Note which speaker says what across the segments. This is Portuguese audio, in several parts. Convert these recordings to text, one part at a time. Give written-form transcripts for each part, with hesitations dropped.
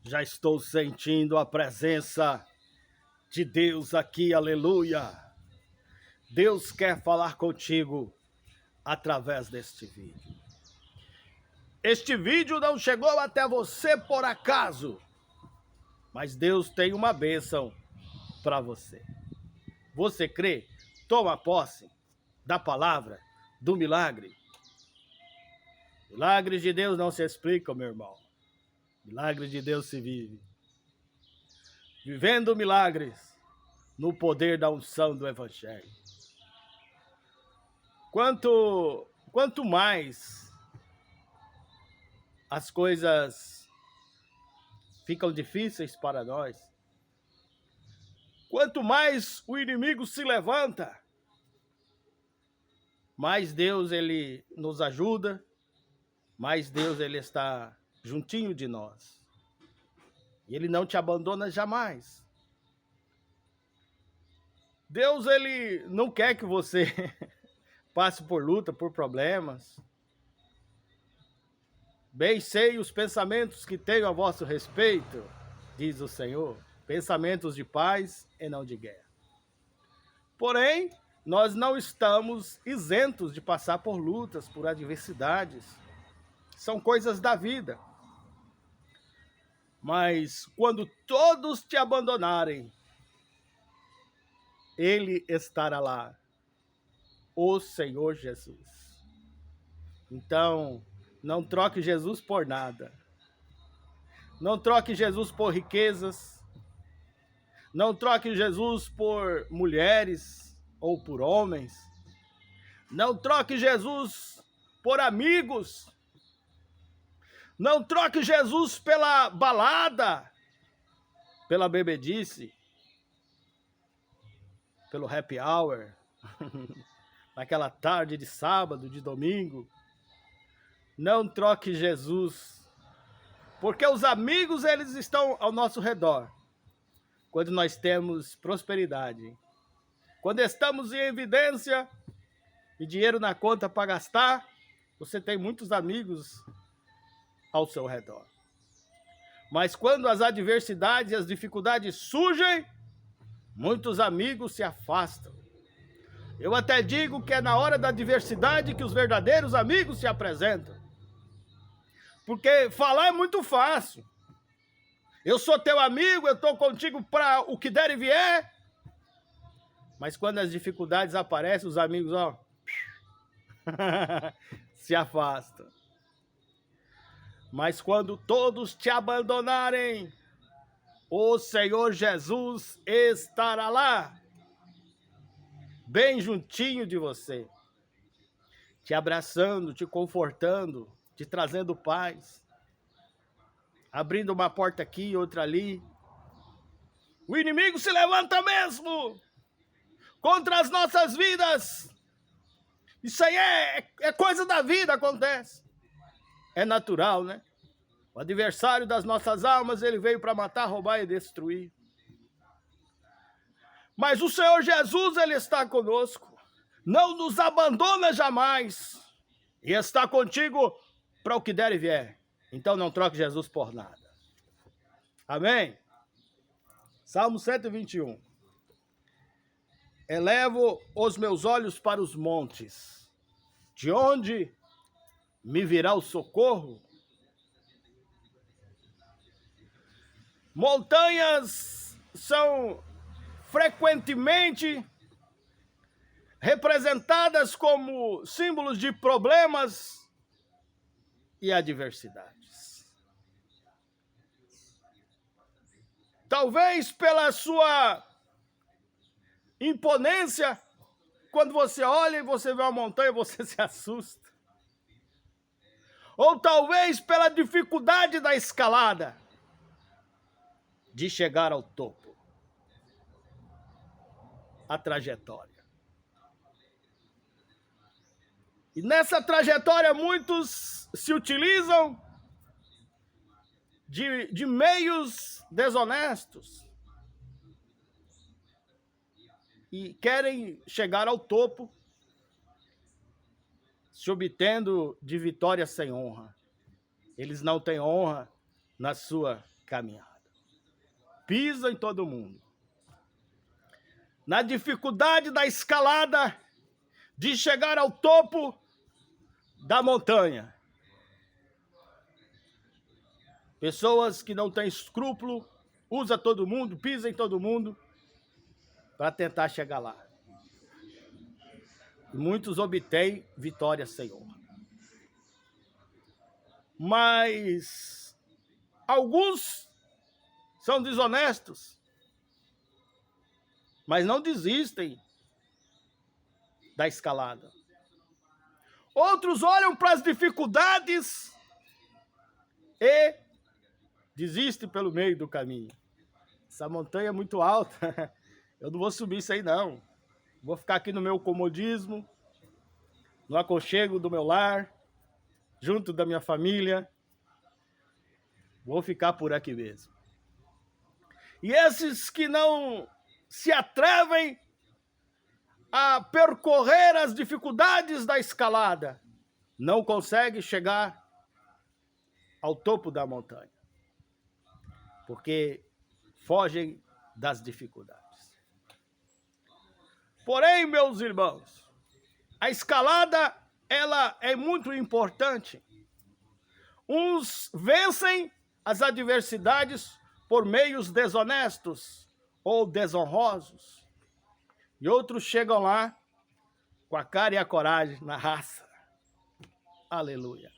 Speaker 1: Já estou sentindo a presença de Deus aqui, aleluia. Deus quer falar contigo através deste vídeo. Este vídeo não chegou até você por acaso, mas Deus tem uma bênção para você. Você crê? Toma posse da palavra, do milagre. Milagres de Deus não se explicam, meu irmão. Milagres de Deus se vive. Vivendo milagres no poder da unção do Evangelho. Quanto mais as coisas ficam difíceis para nós, quanto mais o inimigo se levanta, mais Deus ele nos ajuda, mais Deus ele está juntinho de nós. E ele não te abandona jamais. Deus ele não quer que você passe por luta, por problemas. Bem sei os pensamentos que tenho a vosso respeito, diz o Senhor, pensamentos de paz e não de guerra. Porém, nós não estamos isentos de passar por lutas, por adversidades. São coisas da vida. Mas quando todos te abandonarem, Ele estará lá, o Senhor Jesus. Então, não troque Jesus por nada. Não troque Jesus por riquezas. Não troque Jesus por mulheres ou por homens. Não troque Jesus por amigos. Não troque Jesus pela balada, pela bebedice, pelo happy hour, naquela tarde de sábado, de domingo. Não troque Jesus, porque os amigos eles estão ao nosso redor. Quando nós temos prosperidade, quando estamos em evidência e dinheiro na conta para gastar, você tem muitos amigos ao seu redor. Mas quando as adversidades e as dificuldades surgem, muitos amigos se afastam. Eu até digo que é na hora da adversidade que os verdadeiros amigos se apresentam. Porque falar é muito fácil. Eu sou teu amigo, eu estou contigo para o que der e vier. Mas quando as dificuldades aparecem, os amigos, se afastam. Mas quando todos te abandonarem, o Senhor Jesus estará lá, bem juntinho de você, te abraçando, te confortando, te trazendo paz, abrindo uma porta aqui e outra ali. O inimigo se levanta mesmo contra as nossas vidas. Isso aí é coisa da vida, acontece. É natural, né? O adversário das nossas almas, ele veio para matar, roubar e destruir. Mas o Senhor Jesus, ele está conosco. Não nos abandona jamais. E está contigo para o que der e vier. Então não troque Jesus por nada. Amém? Salmo 121. Elevo os meus olhos para os montes. De onde me virá o socorro? Montanhas são frequentemente representadas como símbolos de problemas e adversidades. Talvez pela sua imponência, quando você olha e você vê uma montanha, você se assusta. Ou talvez pela dificuldade da escalada, de chegar ao topo. A trajetória. E nessa trajetória muitos se utilizam de meios desonestos. E querem chegar ao topo, se obtendo de vitória sem honra. Eles não têm honra na sua caminhada. Pisa em todo mundo. Na dificuldade da escalada, de chegar ao topo da montanha. Pessoas que não têm escrúpulo, usa todo mundo, pisa em todo mundo para tentar chegar lá. E muitos obtêm vitória, Senhor. Mas alguns são desonestos, mas não desistem da escalada. Outros olham para as dificuldades e desistem pelo meio do caminho. Essa montanha é muito alta, eu não vou subir isso aí não. Vou ficar aqui no meu comodismo, no aconchego do meu lar, junto da minha família. Vou ficar por aqui mesmo. E esses que não se atrevem a percorrer as dificuldades da escalada, não conseguem chegar ao topo da montanha, porque fogem das dificuldades. Porém, meus irmãos, a escalada, ela é muito importante. Uns vencem as adversidades por meios desonestos ou desonrosos, e outros chegam lá com a cara e a coragem, na raça. Aleluia.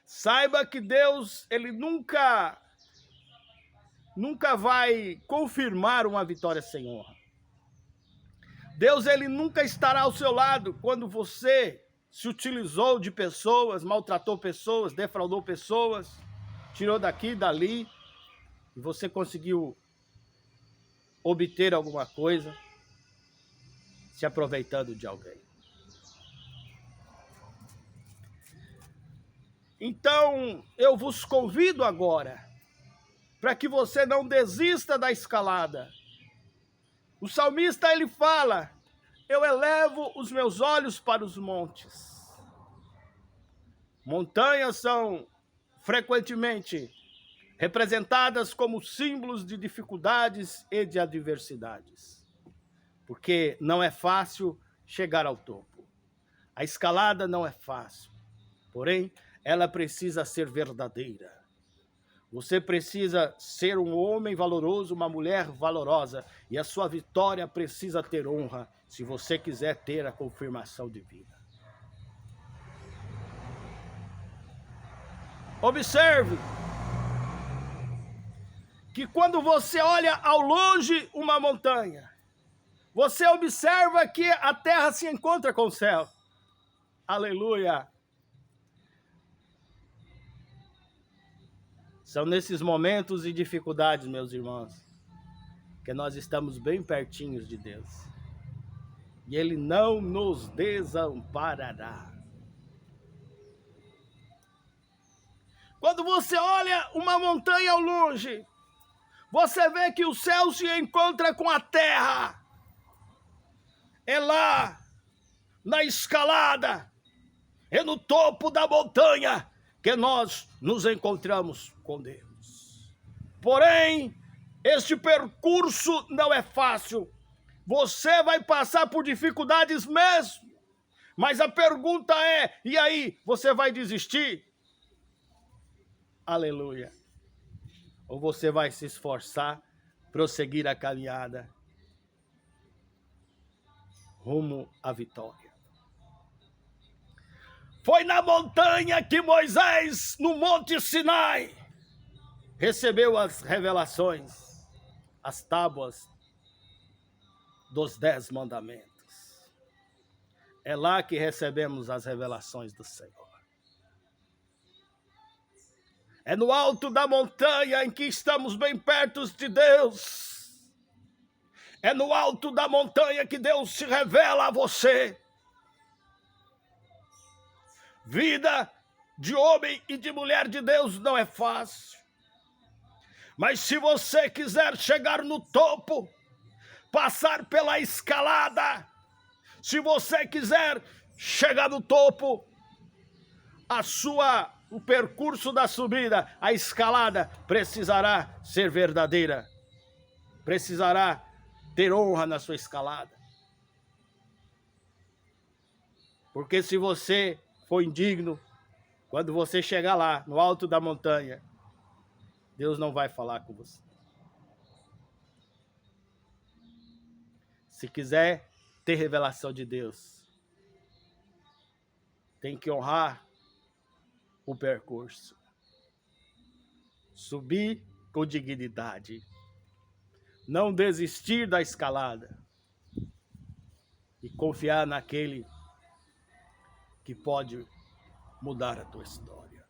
Speaker 1: Saiba que Deus, Ele nunca vai confirmar uma vitória sem honra. Deus, Ele nunca estará ao seu lado quando você se utilizou de pessoas, maltratou pessoas, defraudou pessoas, tirou daqui, dali, e você conseguiu obter alguma coisa, se aproveitando de alguém. Então, eu vos convido agora, para que você não desista da escalada. O salmista, ele fala: eu elevo os meus olhos para os montes. Montanhas são frequentemente representadas como símbolos de dificuldades e de adversidades, porque não é fácil chegar ao topo. A escalada não é fácil, porém, ela precisa ser verdadeira. Você precisa ser um homem valoroso, uma mulher valorosa, e a sua vitória precisa ter honra, se você quiser ter a confirmação de vida. Observe que quando você olha ao longe uma montanha, você observa que a terra se encontra com o céu. Aleluia! São nesses momentos e dificuldades, meus irmãos, que nós estamos bem pertinhos de Deus. E Ele não nos desamparará. Quando você olha uma montanha ao longe, você vê que o céu se encontra com a terra. É lá, na escalada, é no topo da montanha que nós nos encontramos com Deus. Porém, este percurso não é fácil. Você vai passar por dificuldades mesmo. Mas a pergunta é, e aí, você vai desistir? Aleluia. Ou você vai se esforçar, prosseguir a caminhada rumo à vitória. Foi na montanha que Moisés, no Monte Sinai, recebeu as revelações, as tábuas dos 10 mandamentos. É lá que recebemos as revelações do Senhor. É no alto da montanha em que estamos bem perto de Deus. É no alto da montanha que Deus se revela a você. Vida de homem e de mulher de Deus não é fácil. Mas se você quiser chegar no topo, passar pela escalada, se você quiser chegar no topo, a sua o percurso da subida, a escalada, precisará ser verdadeira. Precisará ter honra na sua escalada. Porque se você for indigno, quando você chegar lá, no alto da montanha, Deus não vai falar com você. Se quiser ter revelação de Deus, tem que honrar o percurso. Subir com dignidade. Não desistir da escalada. E confiar naquele que pode mudar a tua história.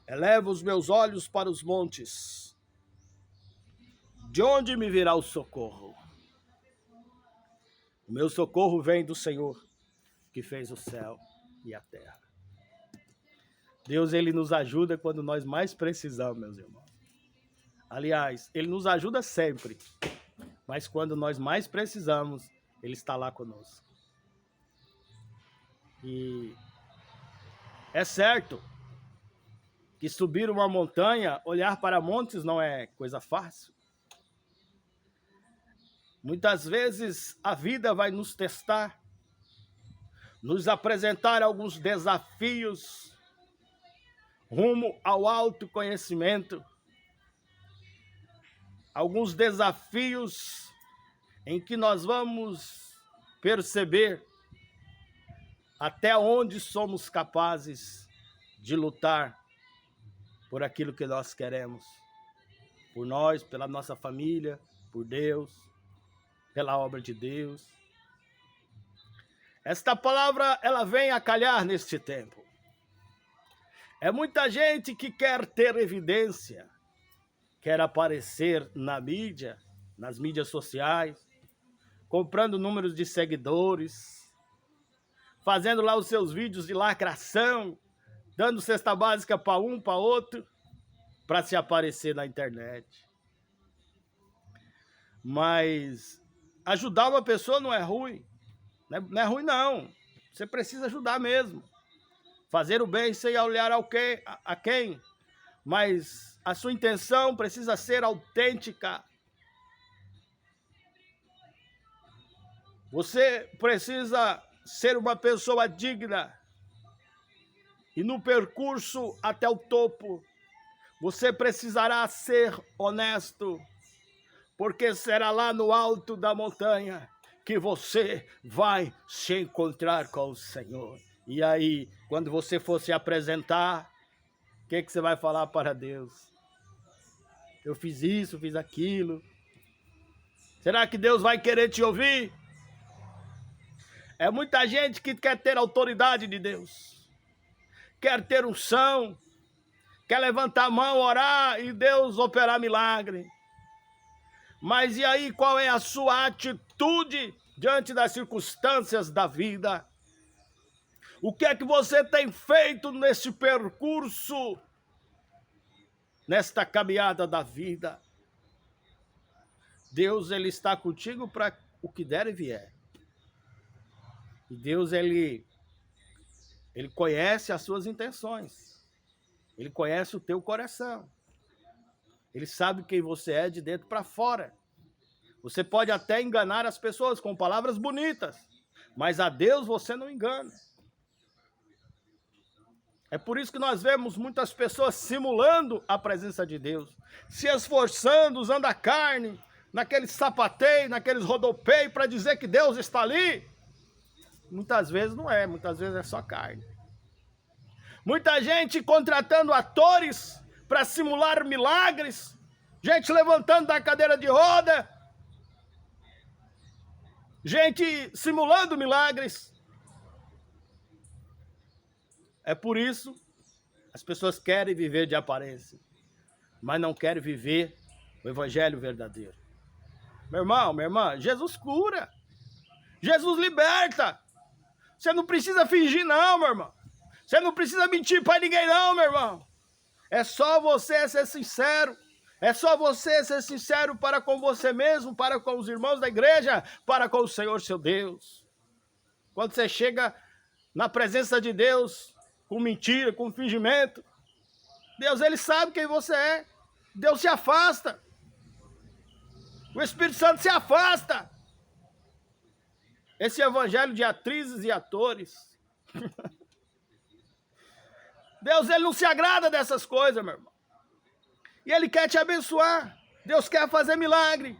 Speaker 1: Elevo os meus olhos para os montes. De onde me virá o socorro? O meu socorro vem do Senhor, que fez o céu e a terra. Deus, Ele nos ajuda quando nós mais precisamos, meus irmãos. Aliás, Ele nos ajuda sempre, mas quando nós mais precisamos, Ele está lá conosco. E é certo que subir uma montanha, olhar para montes não é coisa fácil. Muitas vezes a vida vai nos testar, nos apresentar alguns desafios rumo ao autoconhecimento, alguns desafios em que nós vamos perceber até onde somos capazes de lutar por aquilo que nós queremos, por nós, pela nossa família, por Deus, pela obra de Deus. Esta palavra, ela vem a calhar neste tempo. É muita gente que quer ter evidência, quer aparecer na mídia, nas mídias sociais, comprando números de seguidores, fazendo lá os seus vídeos de lacração, dando cesta básica para um, para outro, para se aparecer na internet. Mas ajudar uma pessoa não é ruim. Não é ruim, não. Você precisa ajudar mesmo. Fazer o bem sem olhar a quem. Mas a sua intenção precisa ser autêntica. Você precisa ser uma pessoa digna. E no percurso até o topo, você precisará ser honesto. Porque será lá no alto da montanha que você vai se encontrar com o Senhor. E aí, quando você for se apresentar, o que você vai falar para Deus? Eu fiz isso, fiz aquilo. Será que Deus vai querer te ouvir? É muita gente que quer ter autoridade de Deus. Quer ter unção. Quer levantar a mão, orar e Deus operar milagre. Mas e aí, qual é a sua atitude diante das circunstâncias da vida? O que é que você tem feito nesse percurso, nesta caminhada da vida? Deus, Ele está contigo para o que der e vier. E Deus, Ele conhece as suas intenções. Ele conhece o teu coração. Ele sabe quem você é de dentro para fora. Você pode até enganar as pessoas com palavras bonitas, mas a Deus você não engana. É por isso que nós vemos muitas pessoas simulando a presença de Deus, se esforçando, usando a carne, naqueles sapateios, naqueles rodopeios, para dizer que Deus está ali. Muitas vezes não é, muitas vezes é só carne. Muita gente contratando atores para simular milagres, gente levantando da cadeira de roda, gente simulando milagres. É por isso as pessoas querem viver de aparência, mas não querem viver o evangelho verdadeiro. Meu irmão, minha irmã, Jesus cura, Jesus liberta. Você não precisa fingir não, meu irmão. Você não precisa mentir para ninguém não, meu irmão. É só você ser sincero. É só você ser sincero para com você mesmo, para com os irmãos da igreja, para com o Senhor seu Deus. Quando você chega na presença de Deus, com mentira, com fingimento, Deus, ele sabe quem você é. Deus se afasta. O Espírito Santo se afasta. Esse evangelho de atrizes e atores. Deus, ele não se agrada dessas coisas, meu irmão. E ele quer te abençoar. Deus quer fazer milagre.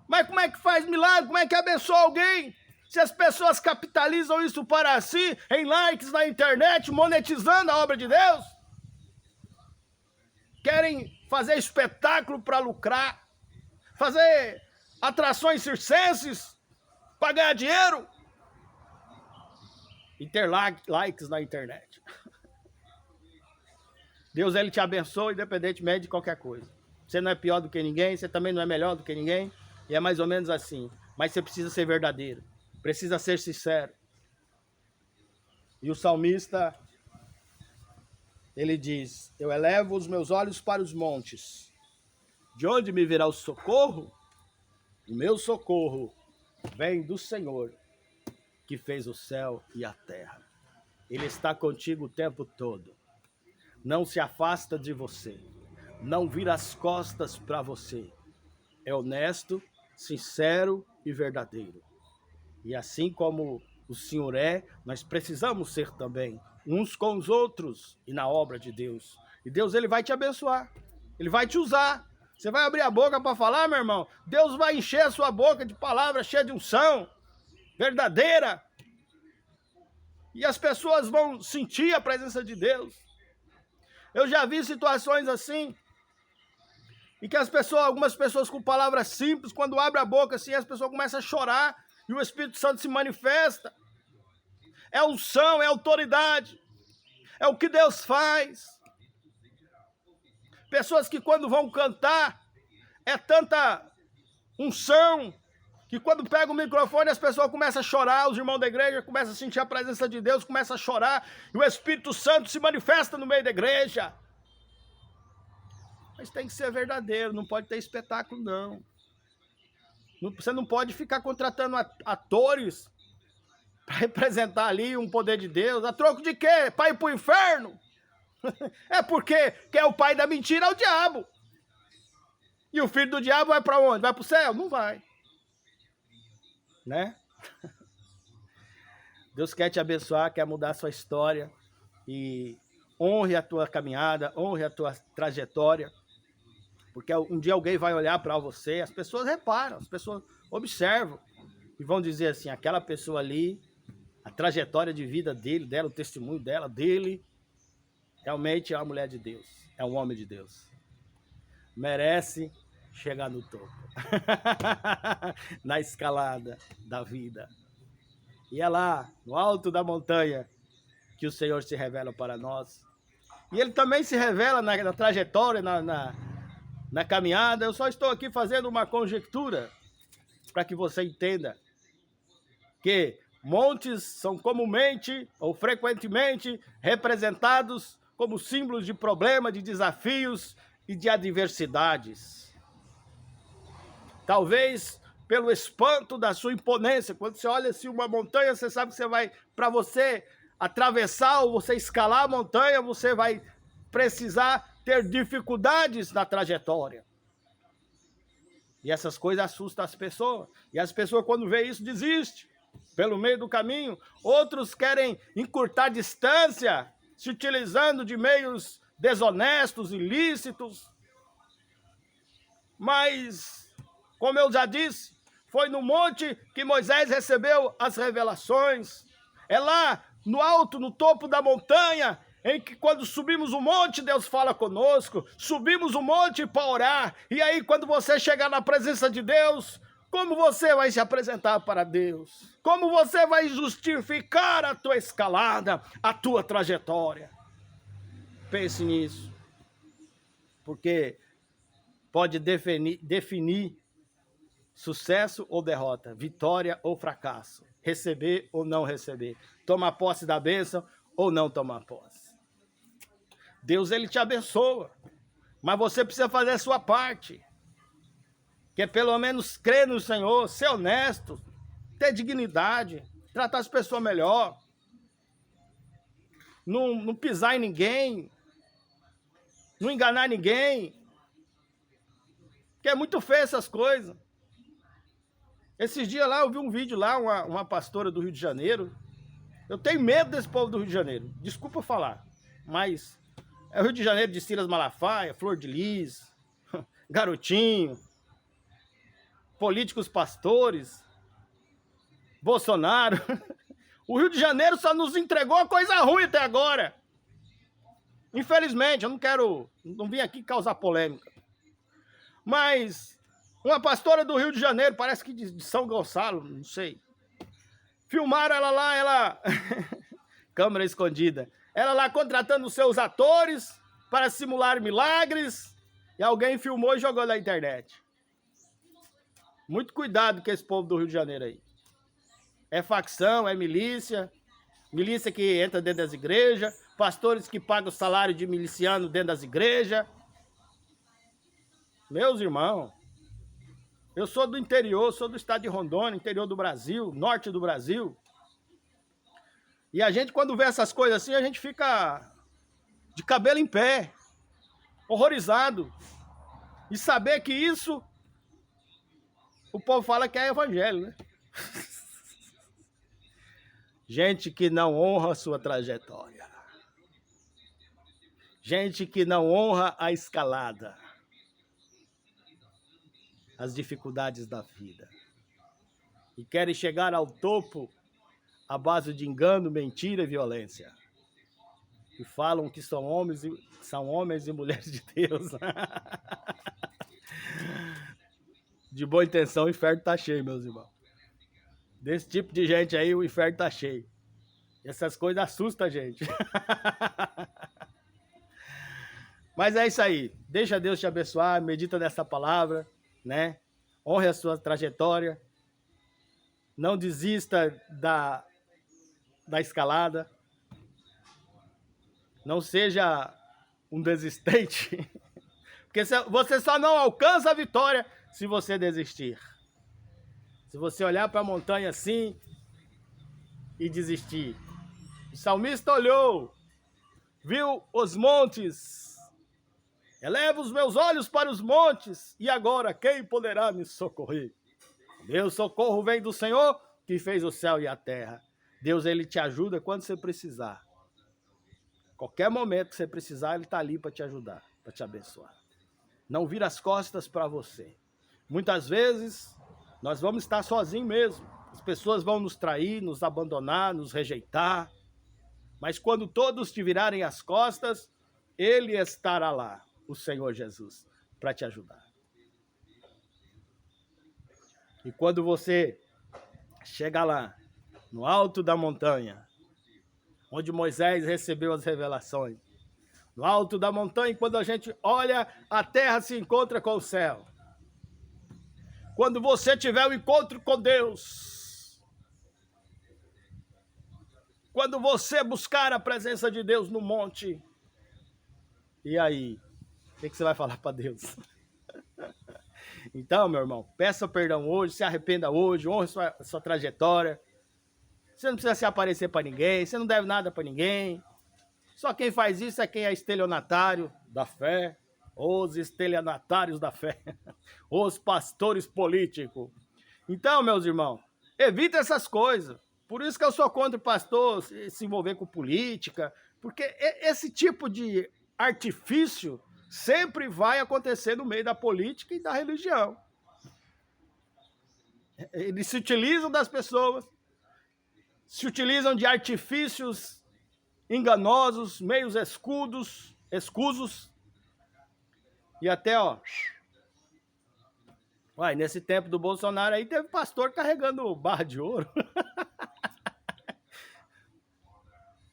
Speaker 1: Mas como é que faz milagre? Como é que abençoa alguém? Se as pessoas capitalizam isso para si, em likes na internet, monetizando a obra de Deus. Querem fazer espetáculo para lucrar. Fazer atrações circenses para ganhar dinheiro. E ter likes na internet. Deus, ele te abençoa independentemente de qualquer coisa. Você não é pior do que ninguém, você também não é melhor do que ninguém. E é mais ou menos assim. Mas você precisa ser verdadeiro. Precisa ser sincero. E o salmista, ele diz: eu elevo os meus olhos para os montes. De onde me virá o socorro? O meu socorro vem do Senhor, que fez o céu e a terra. Ele está contigo o tempo todo. Não se afasta de você. Não vira as costas para você. É honesto, sincero e verdadeiro. E assim como o Senhor é, nós precisamos ser também uns com os outros e na obra de Deus. E Deus, ele vai te abençoar. Ele vai te usar. Você vai abrir a boca para falar, meu irmão? Deus vai encher a sua boca de palavras cheias de unção, verdadeira. E as pessoas vão sentir a presença de Deus. Eu já vi situações assim, em que algumas pessoas com palavras simples, quando abre a boca assim, as pessoas começam a chorar e o Espírito Santo se manifesta. É unção, é autoridade, é o que Deus faz. Pessoas que quando vão cantar, é tanta unção, que quando pega o microfone as pessoas começam a chorar, os irmãos da igreja começam a sentir a presença de Deus, começam a chorar, e o Espírito Santo se manifesta no meio da igreja. Mas tem que ser verdadeiro, não pode ter espetáculo, não. Você não pode ficar contratando atores para representar ali um poder de Deus. A troco de quê? Para ir para o inferno? É porque quem é o pai da mentira é o diabo. E o filho do diabo vai para onde? Vai para o céu? Não vai. Né? Deus quer te abençoar, quer mudar a sua história. E honre a tua caminhada, honre a tua trajetória. Porque um dia alguém vai olhar para você, as pessoas reparam, as pessoas observam. E vão dizer assim, aquela pessoa ali, a trajetória de vida dela, o testemunho dele, realmente é uma mulher de Deus, é um homem de Deus. Merece chegar no topo. Na escalada da vida. E é lá, no alto da montanha, que o Senhor se revela para nós. E ele também se revela na trajetória, na caminhada. Eu só estou aqui fazendo uma conjectura para que você entenda que montes são comumente ou frequentemente representados como símbolos de problemas, de desafios e de adversidades. Talvez pelo espanto da sua imponência. Quando você olha assim uma montanha, você sabe que você vai, para você atravessar ou você escalar a montanha, você vai precisar ter dificuldades na trajetória. E essas coisas assustam as pessoas. E as pessoas, quando vê isso, desistem pelo meio do caminho. Outros querem encurtar distância, se utilizando de meios desonestos, ilícitos. Mas, como eu já disse, foi no monte que Moisés recebeu as revelações. É lá, no alto, no topo da montanha, em que quando subimos o monte, Deus fala conosco. Subimos o monte para orar. E aí, quando você chegar na presença de Deus, como você vai se apresentar para Deus? Como você vai justificar a tua escalada, a tua trajetória? Pense nisso. Porque pode definir sucesso ou derrota, vitória ou fracasso, receber ou não receber, tomar posse da bênção ou não tomar posse. Deus, ele te abençoa, mas você precisa fazer a sua parte, que é pelo menos crer no Senhor, ser honesto, ter dignidade, tratar as pessoas melhor, não pisar em ninguém, não enganar ninguém, porque é muito feio essas coisas. Esses dias lá eu vi um vídeo lá, uma pastora do Rio de Janeiro. Eu tenho medo desse povo do Rio de Janeiro, desculpa falar, mas é o Rio de Janeiro de Silas Malafaia, Flor de Lis, Garotinho, políticos pastores, Bolsonaro. O Rio de Janeiro só nos entregou coisa ruim até agora. Infelizmente, eu não vim aqui causar polêmica. Mas uma pastora do Rio de Janeiro, parece que de São Gonçalo, não sei. Filmaram ela lá, ela... câmera escondida. Ela lá contratando os seus atores para simular milagres. E alguém filmou e jogou na internet. Muito cuidado com esse povo do Rio de Janeiro aí. É facção, é milícia. Milícia que entra dentro das igrejas. Pastores que pagam o salário de miliciano dentro das igrejas. Meus irmãos, eu sou do interior, sou do estado de Rondônia, interior do Brasil, norte do Brasil. E a gente, quando vê essas coisas assim, a gente fica de cabelo em pé, horrorizado. E saber que isso, o povo fala que é evangelho, né? Gente que não honra a sua trajetória. Gente que não honra a escalada. As dificuldades da vida. E querem chegar ao topo à base de engano, mentira e violência. E falam que são homens e mulheres de Deus. De boa intenção, o inferno tá cheio, meus irmãos. Desse tipo de gente aí, o inferno tá cheio. E essas coisas assustam a gente. Mas é isso aí. Deixa Deus te abençoar, medita nessa palavra, né? Honre a sua trajetória. Não desista da escalada. Não seja um desistente. Porque você só não alcança a vitória se você desistir. Se você olhar para a montanha assim e desistir. O salmista olhou, viu os montes. Eleva os meus olhos para os montes. E agora quem poderá me socorrer? Meu socorro vem do Senhor que fez o céu e a terra. Deus, ele te ajuda quando você precisar. Qualquer momento que você precisar, ele está ali para te ajudar, para te abençoar. Não vira as costas para você. Muitas vezes, nós vamos estar sozinhos mesmo. As pessoas vão nos trair, nos abandonar, nos rejeitar. Mas quando todos te virarem as costas, ele estará lá, o Senhor Jesus, para te ajudar. E quando você chega lá, no alto da montanha, onde Moisés recebeu as revelações, no alto da montanha, quando a gente olha, a terra se encontra com o céu. Quando você tiver o encontro com Deus, quando você buscar a presença de Deus no monte, e aí, o que você vai falar para Deus? Então, meu irmão, peça perdão hoje, se arrependa hoje, honre sua trajetória. Você não precisa se aparecer para ninguém, você não deve nada para ninguém. Só quem faz isso é quem é estelionatário da fé, os estelionatários da fé, os pastores políticos. Então, meus irmãos, evita essas coisas. Por isso que eu sou contra o pastor se envolver com política, porque esse tipo de artifício sempre vai acontecer no meio da política e da religião. Eles se utilizam das pessoas, se utilizam de artifícios enganosos, meios escusos, e até, ó, uai, nesse tempo do Bolsonaro aí teve pastor carregando barra de ouro,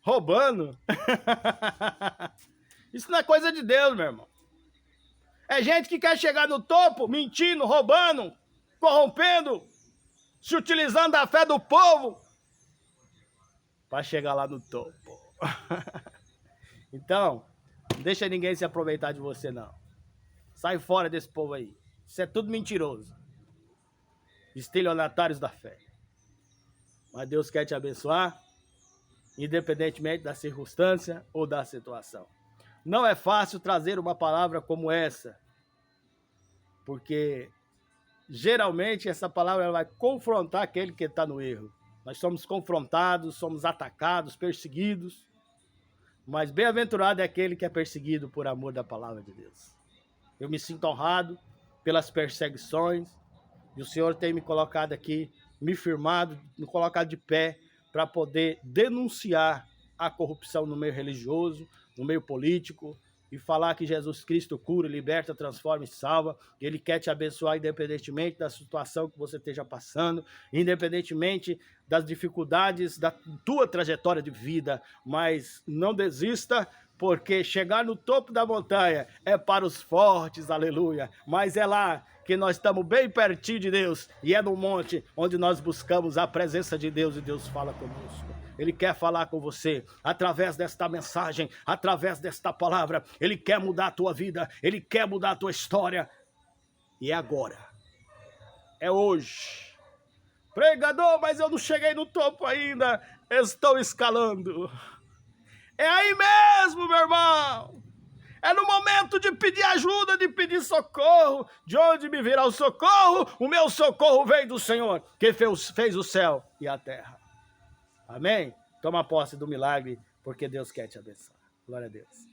Speaker 1: roubando. Isso não é coisa de Deus, meu irmão. É gente que quer chegar no topo, mentindo, roubando, corrompendo, se utilizando da fé do povo para chegar lá no topo. Então, não deixa ninguém se aproveitar de você, não. Sai fora desse povo aí. Isso é tudo mentiroso. Estelionatários da fé. Mas Deus quer te abençoar, independentemente da circunstância ou da situação. Não é fácil trazer uma palavra como essa, porque geralmente essa palavra ela vai confrontar aquele que está no erro. Nós somos confrontados, somos atacados, perseguidos, mas bem-aventurado é aquele que é perseguido por amor da palavra de Deus. Eu me sinto honrado pelas perseguições, e o Senhor tem me colocado aqui, me firmado, me colocado de pé, para poder denunciar a corrupção no meio religioso, no meio político, e falar que Jesus Cristo cura, liberta, transforma e salva. Ele quer te abençoar independentemente da situação que você esteja passando, independentemente das dificuldades da tua trajetória de vida, mas não desista, porque chegar no topo da montanha é para os fortes, aleluia, mas é lá que nós estamos bem pertinho de Deus, e é no monte onde nós buscamos a presença de Deus, e Deus fala conosco. Ele quer falar com você através desta mensagem, através desta palavra. Ele quer mudar a tua vida, ele quer mudar a tua história, e é agora, é hoje. Pregador, mas eu não cheguei no topo ainda, estou escalando. É aí mesmo, meu irmão. É no momento de pedir ajuda, de pedir socorro. De onde me virá o socorro? O meu socorro vem do Senhor, que fez o céu e a terra. Amém? Toma posse do milagre, porque Deus quer te abençoar. Glória a Deus.